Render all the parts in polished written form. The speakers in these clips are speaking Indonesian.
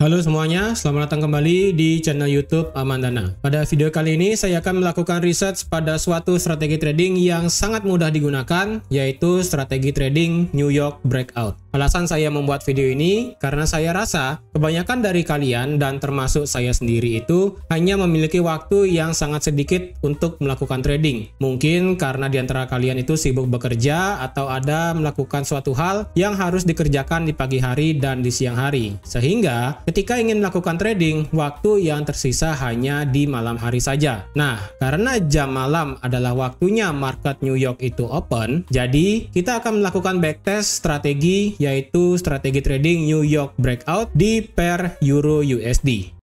Halo semuanya, selamat datang kembali di channel YouTube Amandana. Pada video kali ini saya akan melakukan research pada suatu strategi trading yang sangat mudah digunakan, yaitu strategi trading New York Breakout. Alasan saya membuat video ini karena saya rasa kebanyakan dari kalian dan termasuk saya sendiri itu hanya memiliki waktu yang sangat sedikit untuk melakukan trading. Mungkin karena di antara kalian itu sibuk bekerja atau ada melakukan suatu hal yang harus dikerjakan di pagi hari dan di siang hari. Sehingga ketika ingin melakukan trading, waktu yang tersisa hanya di malam hari saja. Nah, karena jam malam adalah waktunya market New York itu open, jadi kita akan melakukan backtest strategi, yaitu strategi trading New York Breakout di pair Euro USD.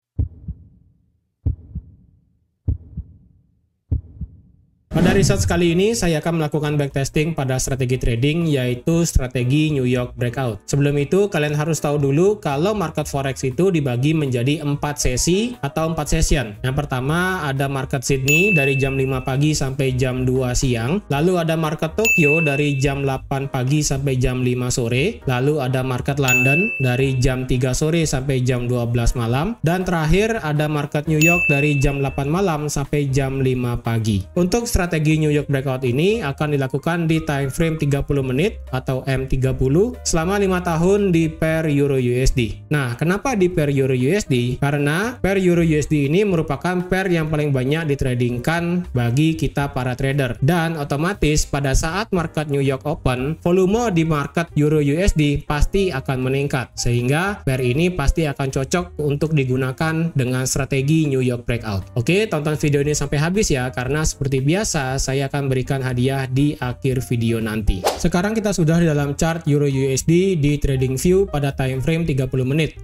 Pada research kali ini saya akan melakukan backtesting pada strategi trading, yaitu strategi New York Breakout. Sebelum itu kalian harus tahu dulu kalau market forex itu dibagi menjadi 4 sesi atau 4 session. Yang pertama ada market Sydney dari jam 5 pagi sampai jam 2 siang. Lalu ada market Tokyo dari jam 8 pagi sampai jam 5 sore. Lalu ada market London dari jam 3 sore sampai jam 12 malam. Dan terakhir ada market New York dari jam 8 malam sampai jam 5 pagi. Untuk strategi New York Breakout ini akan dilakukan di time frame 30 menit atau M30 selama 5 tahun di pair Euro USD. Nah, kenapa di pair Euro USD? Karena pair Euro USD ini merupakan pair yang paling banyak ditradingkan bagi kita para trader. Dan otomatis pada saat market New York open, volume di market Euro USD pasti akan meningkat. Sehingga pair ini pasti akan cocok untuk digunakan dengan strategi New York Breakout. Oke, tonton video ini sampai habis ya, karena seperti biasa saya akan berikan hadiah di akhir video nanti. Sekarang kita sudah di dalam chart Euro USD di TradingView pada time frame 30 menit.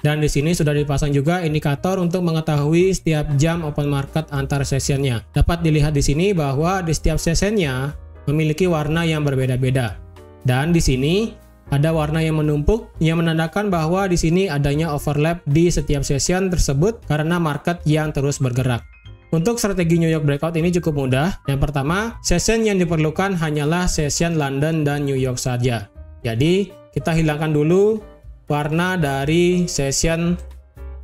Dan di sini sudah dipasang juga indikator untuk mengetahui setiap jam open market antar sessionnya. Dapat dilihat di sini bahwa di setiap sessionnya memiliki warna yang berbeda-beda. Dan di sini ada warna yang menumpuk yang menandakan bahwa di sini adanya overlap di setiap session tersebut karena market yang terus bergerak. Untuk strategi New York Breakout ini cukup mudah. Yang pertama, session yang diperlukan hanyalah session London dan New York saja. Jadi, kita hilangkan dulu warna dari session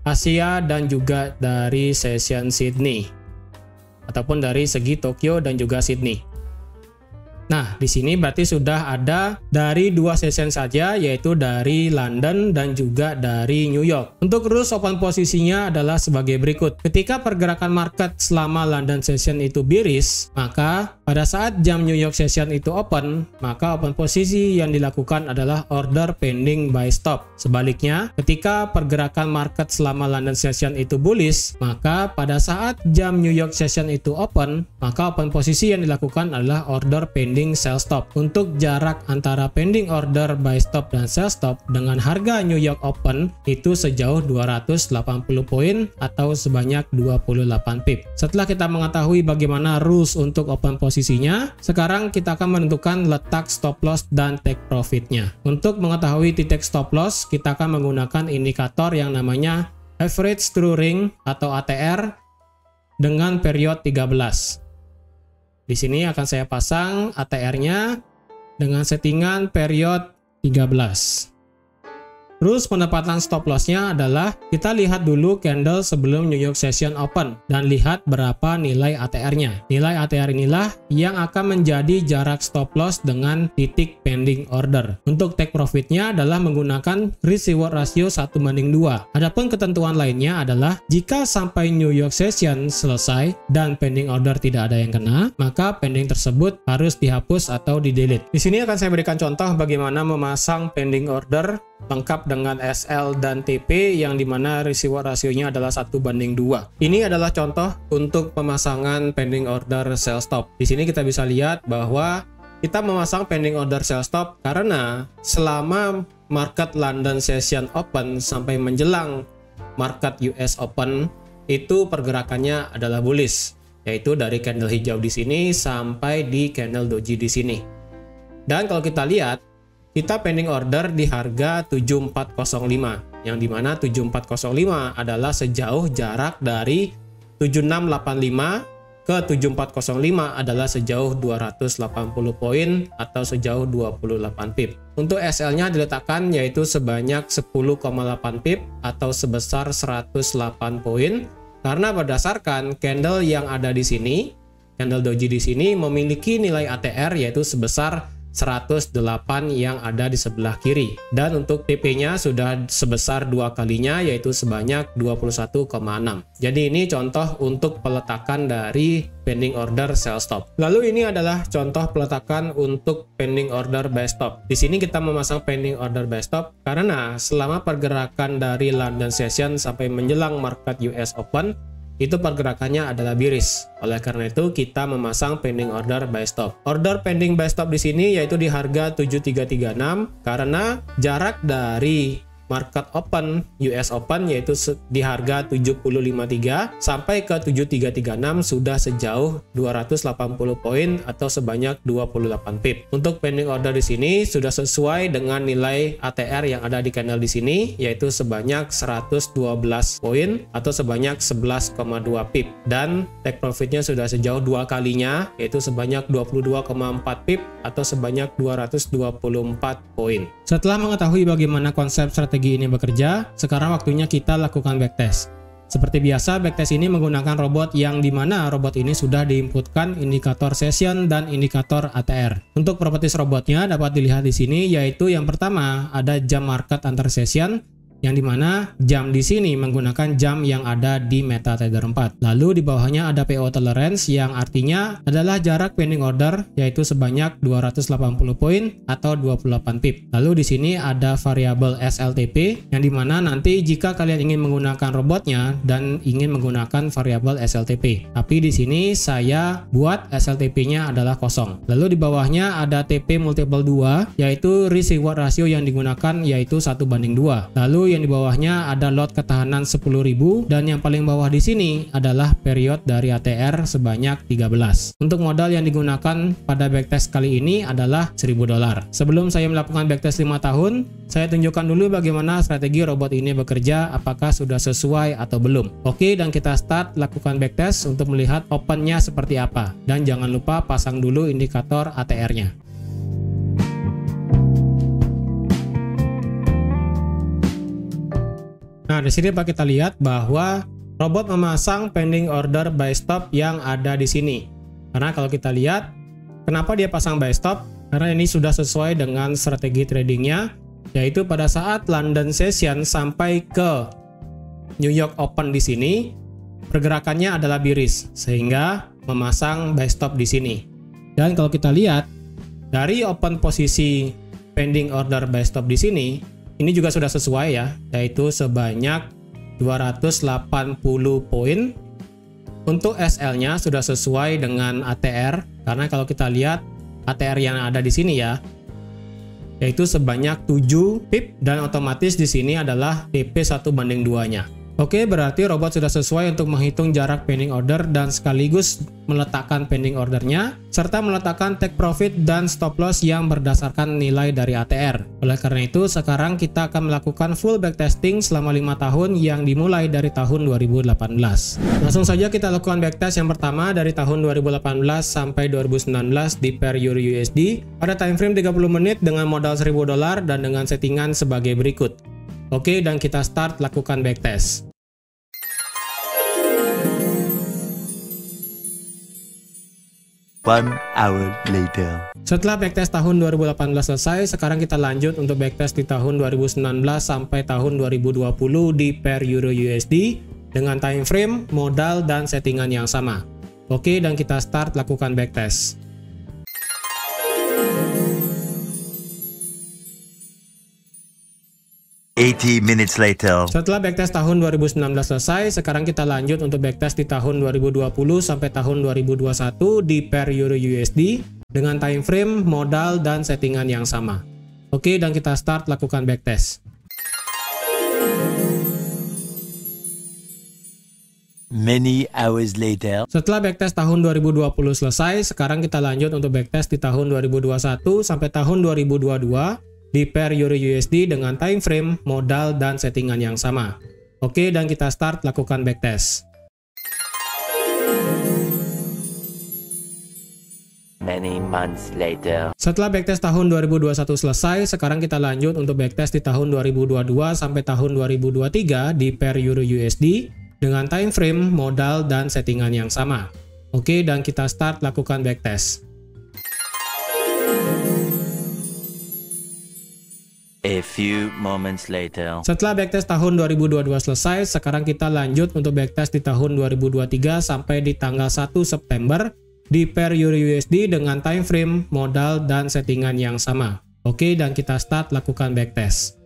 Asia dan juga dari session Sydney. Ataupun dari segi Tokyo dan juga Sydney. Nah, di sini berarti sudah ada dari 2 session saja, yaitu dari London dan juga dari New York. Untuk rules open posisinya adalah sebagai berikut. Ketika pergerakan market selama London session itu bearish, maka pada saat jam New York session itu open, maka open posisi yang dilakukan adalah order pending buy stop. Sebaliknya, ketika pergerakan market selama London session itu bullish, maka pada saat jam New York session itu open, maka open posisi yang dilakukan adalah order pending sell stop. Untuk jarak antara pending order buy stop dan sell stop dengan harga New York open itu sejauh 280 poin atau sebanyak 28 pip. Setelah kita mengetahui bagaimana rules untuk open posisinya, sekarang kita akan menentukan letak stop loss dan take profitnya. Untuk mengetahui titik stop loss, kita akan menggunakan indikator yang namanya average true ring atau ATR dengan period 13. Di sini akan saya pasang ATR-nya dengan settingan period 13. Rules penempatan stop loss-nya adalah kita lihat dulu candle sebelum New York session open dan lihat berapa nilai ATR-nya. Nilai ATR inilah yang akan menjadi jarak stop loss dengan titik pending order. Untuk take profit-nya adalah menggunakan risk reward ratio 1:2. Adapun ketentuan lainnya adalah jika sampai New York session selesai dan pending order tidak ada yang kena, maka pending tersebut harus dihapus atau di-delete. Di sini akan saya berikan contoh bagaimana memasang pending order lengkap dengan SL dan TP yang dimana risk reward rasionya adalah 1:2. Ini adalah contoh untuk pemasangan pending order sell stop. Di sini kita bisa lihat bahwa kita memasang pending order sell stop karena selama market London session open sampai menjelang market US open itu pergerakannya adalah bullish, yaitu dari candle hijau di sini sampai di candle doji di sini. Dan kalau kita lihat, kita pending order di harga 7405, yang dimana 7405 adalah sejauh jarak dari 7685 ke 7405 adalah sejauh 280 poin atau sejauh 28 pip. Untuk SL-nya diletakkan yaitu sebanyak 10,8 pip atau sebesar 108 poin, karena berdasarkan candle yang ada di sini, candle doji di sini memiliki nilai ATR yaitu sebesar 108 yang ada di sebelah kiri, dan untuk TP-nya sudah sebesar 2 kalinya yaitu sebanyak 21,6. Jadi ini contoh untuk peletakan dari pending order sell stop. Lalu ini adalah contoh peletakan untuk pending order buy stop. Di sini kita memasang pending order buy stop karena selama pergerakan dari London Session sampai menjelang market US Open itu pergerakannya adalah bearish. Oleh karena itu kita memasang pending order buy stop. Order pending buy stop di sini yaitu di harga 7336 karena jarak dari market open US Open yaitu di harga 7053 sampai ke 7336 sudah sejauh 280 poin atau sebanyak 28 pip. Untuk pending order di sini sudah sesuai dengan nilai ATR yang ada di candle di sini yaitu sebanyak 112 poin atau sebanyak 11,2 pip, dan take profitnya sudah sejauh 2 kalinya yaitu sebanyak 22,4 pip atau sebanyak 224 poin. Setelah mengetahui bagaimana konsep strategi ini bekerja, sekarang waktunya kita lakukan backtest. Seperti biasa, backtest ini menggunakan robot yang dimana robot ini sudah diinputkan indikator session dan indikator ATR. Untuk properties robotnya dapat dilihat di sini, yaitu yang pertama ada jam market antar session, yang dimana jam di sini menggunakan jam yang ada di MetaTrader 4. Lalu di bawahnya ada PO tolerance yang artinya adalah jarak pending order yaitu sebanyak 280 poin atau 28 pip. Lalu di sini ada variabel SLTP yang dimana nanti jika kalian ingin menggunakan robotnya dan ingin menggunakan variabel SLTP. Tapi di sini saya buat SLTP-nya adalah kosong. Lalu di bawahnya ada TP multiple 2 yaitu risk reward ratio yang digunakan yaitu 1:2. Lalu yang di bawahnya ada lot ketahanan 10.000 dan yang paling bawah di sini adalah period dari ATR sebanyak 13. Untuk modal yang digunakan pada backtest kali ini adalah $1.000. Sebelum saya melakukan backtest 5 tahun, saya tunjukkan dulu bagaimana strategi robot ini bekerja, apakah sudah sesuai atau belum. Oke, dan kita start lakukan backtest untuk melihat opennya seperti apa. Dan jangan lupa pasang dulu indikator ATR-nya. Nah, di sini Pak kita lihat bahwa robot memasang pending order buy stop yang ada di sini. Karena kalau kita lihat, kenapa dia pasang buy stop? Karena ini sudah sesuai dengan strategi tradingnya, yaitu pada saat London Session sampai ke New York Open di sini, pergerakannya adalah bearish, sehingga memasang buy stop di sini. Dan kalau kita lihat, dari open posisi pending order buy stop di sini, ini juga sudah sesuai ya, yaitu sebanyak 280 poin. Untuk SL-nya sudah sesuai dengan ATR, karena kalau kita lihat ATR yang ada di sini ya, yaitu sebanyak 7 pip dan otomatis di sini adalah TP 1:2-nya. Oke, berarti robot sudah sesuai untuk menghitung jarak pending order dan sekaligus meletakkan pending ordernya, serta meletakkan take profit dan stop loss yang berdasarkan nilai dari ATR. Oleh karena itu, sekarang kita akan melakukan full backtesting selama 5 tahun yang dimulai dari tahun 2018. Langsung saja kita lakukan backtest yang pertama dari tahun 2018 sampai 2019 di pair Euro USD pada time frame 30 menit dengan modal $1.000 dan dengan settingan sebagai berikut. Oke, dan kita start lakukan backtest. 1 hour later. Setelah backtest tahun 2018 selesai, sekarang kita lanjut untuk backtest di tahun 2019 sampai tahun 2020 di pair Euro USD dengan time frame, modal, dan settingan yang sama. Oke, dan kita start lakukan backtest. Minutes later. Setelah backtest tahun 2019 selesai, sekarang kita lanjut untuk backtest di tahun 2020 sampai tahun 2021 di pair Euro USD dengan time frame, modal, dan settingan yang sama. Oke, dan kita start lakukan backtest. Many hours later. Setelah backtest tahun 2020 selesai, sekarang kita lanjut untuk backtest di tahun 2021 sampai tahun 2022 di pair Euro USD dengan time frame, modal, dan settingan yang sama. Oke, dan kita start lakukan backtest. Many months later. Setelah backtest tahun 2021 selesai, sekarang kita lanjut untuk backtest di tahun 2022 sampai tahun 2023 di pair Euro USD dengan time frame, modal, dan settingan yang sama. Oke, dan kita start lakukan backtest. A few moments later. Setelah backtest tahun 2022 selesai, sekarang kita lanjut untuk backtest di tahun 2023 sampai di tanggal 1 September di pair Euro USD dengan time frame, modal, dan settingan yang sama. Oke, dan kita start lakukan backtest.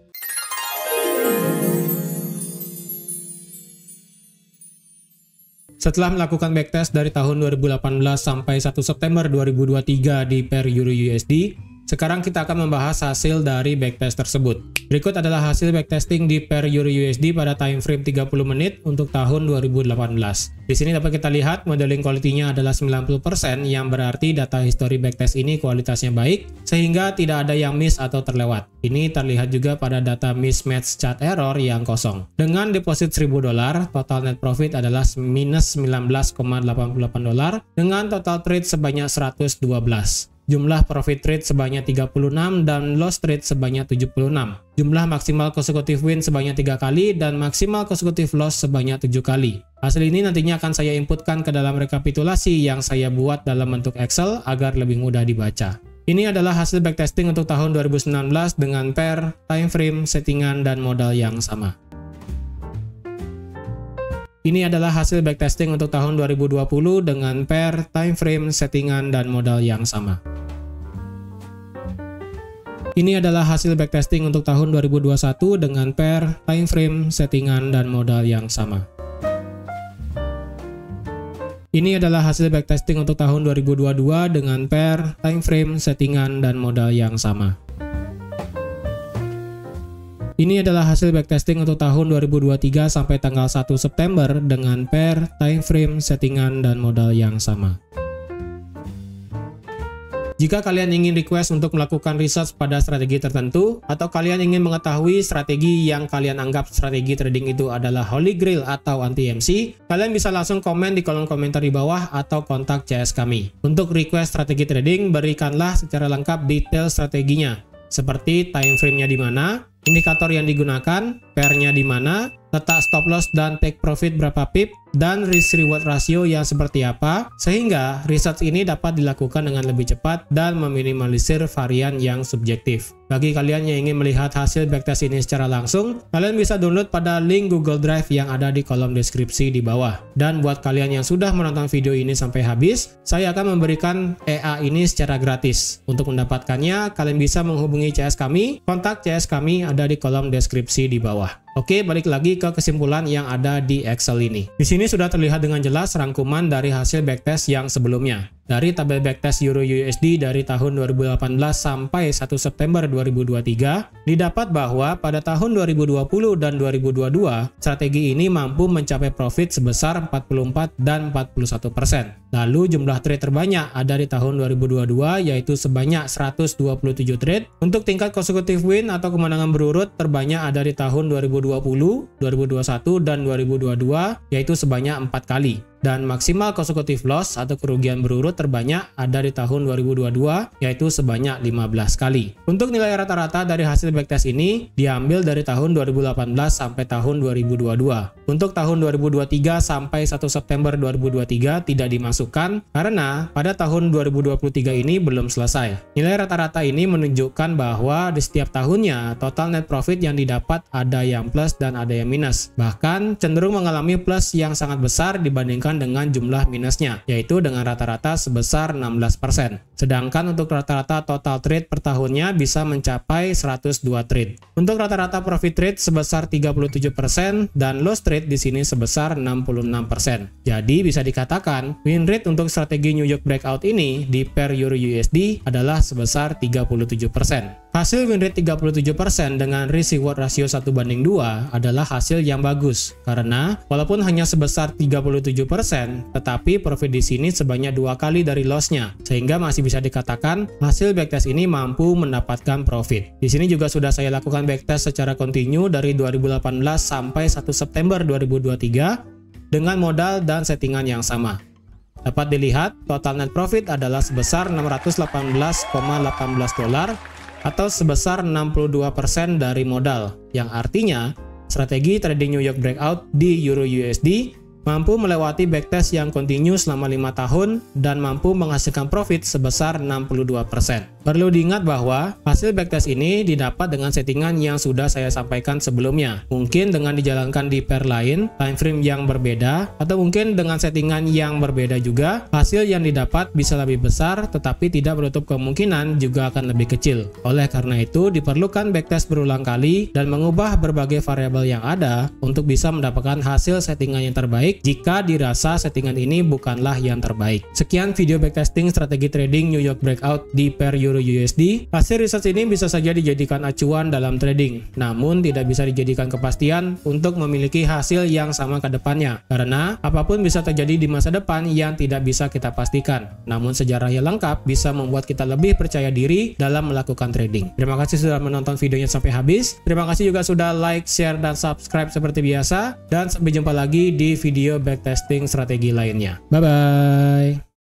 Setelah melakukan backtest dari tahun 2018 sampai 1 September 2023 di pair Euro USD, sekarang kita akan membahas hasil dari backtest tersebut. Berikut adalah hasil backtesting di pair Euro USD pada time frame 30 menit untuk tahun 2018. Di sini dapat kita lihat modeling quality-nya adalah 90%, yang berarti data history backtest ini kualitasnya baik sehingga tidak ada yang miss atau terlewat. Ini terlihat juga pada data mismatch chart error yang kosong. Dengan deposit $1.000, total net profit adalah minus $19,88 dengan total trade sebanyak 112. Jumlah profit trade sebanyak 36 dan loss trade sebanyak 76. Jumlah maksimal consecutive win sebanyak 3 kali dan maksimal consecutive loss sebanyak 7 kali. Hasil ini nantinya akan saya inputkan ke dalam rekapitulasi yang saya buat dalam bentuk Excel agar lebih mudah dibaca. Ini adalah hasil backtesting untuk tahun 2019 dengan pair, time frame, settingan, dan modal yang sama. Ini adalah hasil backtesting untuk tahun 2020 dengan pair, time frame, settingan, dan modal yang sama. Ini adalah hasil backtesting untuk tahun 2021 dengan pair, time frame, settingan, dan modal yang sama. Ini adalah hasil backtesting untuk tahun 2022 dengan pair, time frame, settingan, dan modal yang sama. Ini adalah hasil backtesting untuk tahun 2023 sampai tanggal 1 September dengan pair, time frame, settingan, dan modal yang sama. Jika kalian ingin request untuk melakukan research pada strategi tertentu, atau kalian ingin mengetahui strategi yang kalian anggap strategi trading itu adalah holy grail atau anti-MC, kalian bisa langsung komen di kolom komentar di bawah atau kontak CS kami. Untuk request strategi trading, berikanlah secara lengkap detail strateginya, seperti time frame-nya di mana, indikator yang digunakan, pair-nya di mana, letak stop loss dan take profit berapa pip, dan risk reward ratio yang seperti apa, sehingga research ini dapat dilakukan dengan lebih cepat dan meminimalisir varian yang subjektif. Bagi kalian yang ingin melihat hasil backtest ini secara langsung, kalian bisa download pada link Google Drive yang ada di kolom deskripsi di bawah. Dan buat kalian yang sudah menonton video ini sampai habis, saya akan memberikan EA ini secara gratis. Untuk mendapatkannya, kalian bisa menghubungi CS kami, kontak CS kami ada di kolom deskripsi di bawah. Oke, balik lagi ke kesimpulan yang ada di Excel ini. Di sini sudah terlihat dengan jelas rangkuman dari hasil backtest yang sebelumnya. Dari tabel backtest Euro USD dari tahun 2018 sampai 1 September 2023, didapat bahwa pada tahun 2020 dan 2022, strategi ini mampu mencapai profit sebesar 44 dan 41%. Lalu jumlah trade terbanyak ada di tahun 2022 yaitu sebanyak 127 trade. Untuk tingkat consecutive win atau kemenangan berurut terbanyak ada di tahun 2020, 2021, dan 2022 yaitu sebanyak 4 kali. Dan maksimal consecutive loss atau kerugian berurut terbanyak ada di tahun 2022 yaitu sebanyak 15 kali. Untuk nilai rata-rata dari hasil backtest ini diambil dari tahun 2018 sampai tahun 2022. Untuk tahun 2023 sampai 1 September 2023 tidak dimasukkan karena pada tahun 2023 ini belum selesai. Nilai rata-rata ini menunjukkan bahwa di setiap tahunnya total net profit yang didapat ada yang plus dan ada yang minus. Bahkan cenderung mengalami plus yang sangat besar dibandingkan dengan jumlah minusnya, yaitu dengan rata-rata sebesar 16%. Sedangkan untuk rata-rata total trade per tahunnya bisa mencapai 102 trade. Untuk rata-rata profit trade sebesar 37% dan loss trade di sini sebesar 66%. Jadi bisa dikatakan win rate untuk strategi New York Breakout ini di pair Euro USD adalah sebesar 37%. Hasil win rate 37% dengan risk reward ratio 1:2 adalah hasil yang bagus karena walaupun hanya sebesar 37%, tetapi profit di sini sebanyak 2 kali dari loss-nya, sehingga masih bisa dikatakan hasil backtest ini mampu mendapatkan profit. Di sini juga sudah saya lakukan backtest secara kontinu dari 2018 sampai 1 September 2023 dengan modal dan settingan yang sama. Dapat dilihat, total net profit adalah sebesar 618,18 dolar atau sebesar 62% dari modal, yang artinya strategi trading New York Breakout di Euro USD mampu melewati backtest yang kontinu selama 5 tahun dan mampu menghasilkan profit sebesar 62%. Perlu diingat bahwa hasil backtest ini didapat dengan settingan yang sudah saya sampaikan sebelumnya. Mungkin dengan dijalankan di pair lain, time frame yang berbeda, atau mungkin dengan settingan yang berbeda juga, hasil yang didapat bisa lebih besar tetapi tidak menutup kemungkinan juga akan lebih kecil. Oleh karena itu, diperlukan backtest berulang kali dan mengubah berbagai variabel yang ada untuk bisa mendapatkan hasil settingan yang terbaik jika dirasa settingan ini bukanlah yang terbaik. Sekian video backtesting strategi trading New York Breakout di pair Euro USD. Hasil research ini bisa saja dijadikan acuan dalam trading, namun tidak bisa dijadikan kepastian untuk memiliki hasil yang sama ke depannya, karena apapun bisa terjadi di masa depan yang tidak bisa kita pastikan. Namun sejarah yang lengkap bisa membuat kita lebih percaya diri dalam melakukan trading. Terima kasih sudah menonton videonya sampai habis. Terima kasih juga sudah like, share, dan subscribe seperti biasa. Dan sampai jumpa lagi di video backtesting strategi lainnya. Bye-bye.